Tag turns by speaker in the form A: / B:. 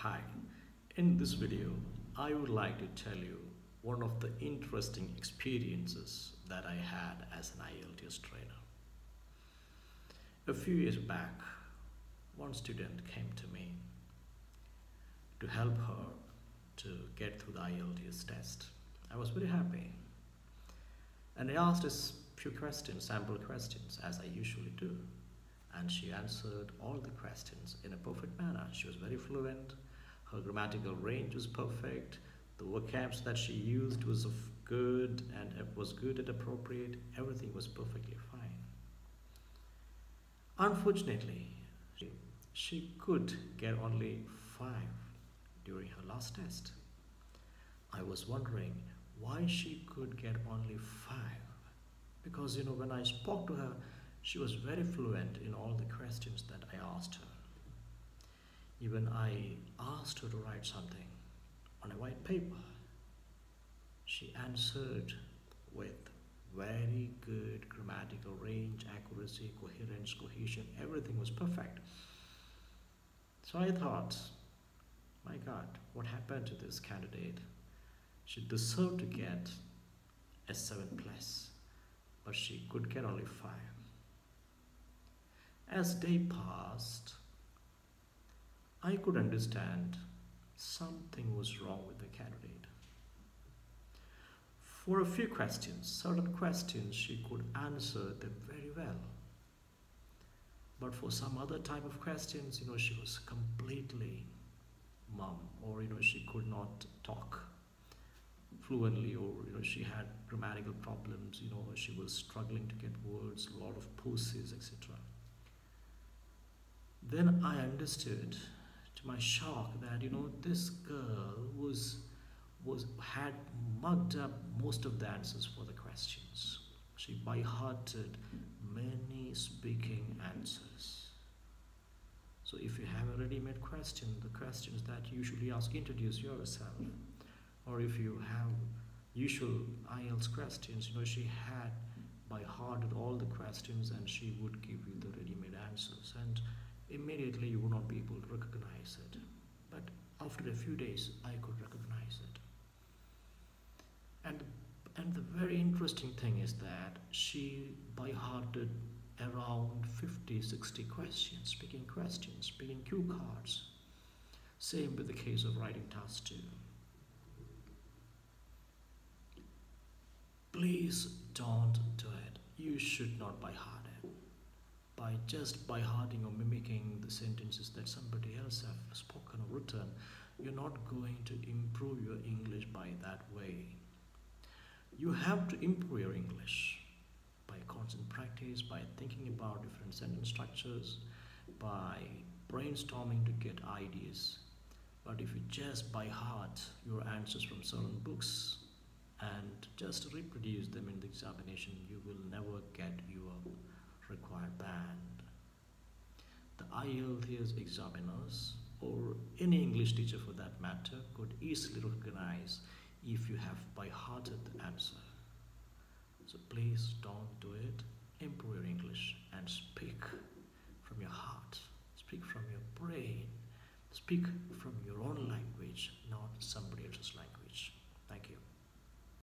A: Hi, in this video, I would like to tell you one of the interesting experiences that I had as an IELTS trainer. A few years back, one student came to me to help her to get through the IELTS test. I was very happy, and I asked a few questions, sample questions, as I usually do. And she answered all the questions in a perfect manner. She was very fluent, her grammatical range was perfect, the vocabs that she used was good and it was good and appropriate, everything was perfectly fine. Unfortunately, she could get only 5 during her last test. I was wondering why she could get only 5, because when I spoke to her, she was very fluent in all the questions that I asked her. Even I asked her to write something on a white paper. She answered with very good grammatical range, accuracy, coherence, cohesion, everything was perfect. So I thought, my God, what happened to this candidate? She deserved to get a 7+, but she could get only 5. As day passed, I could understand something was wrong with the candidate. For a few questions, certain questions she could answer them very well. But for some other type of questions, she was completely mum, or she could not talk fluently, or she had grammatical problems, she was struggling to get words, a lot of pauses, etc. Then I understood, to my shock, that this girl had mugged up most of the answers for the questions. She by-hearted many speaking answers. So if you have a ready-made question, the questions that you usually ask, introduce yourself, or if you have usual IELTS questions, she had by-hearted all the questions and she would give you the ready-made answers, and immediately you would not be able to recognize it. But after a few days, I could recognize it. And the very interesting thing is that she by-hearted around 50-60 questions, speaking cue cards. Same with the case of writing task 2. Please don't do it. You should not by-heart it. By just by-hearting or mimicking the sentences that somebody else have spoken or written, you're not going to improve your English by that way. You have to improve your English by constant practice, by thinking about different sentence structures, by brainstorming to get ideas. But if you just by heart your answers from certain books and just reproduce them in the examination, you will never get your required band. The IELTS examiners, or any English teacher for that matter, could easily recognize if you have by-hearted the answer. So please don't do it. Improve your English and speak from your heart. Speak from your brain. Speak from your own language, not somebody else's language. Thank you.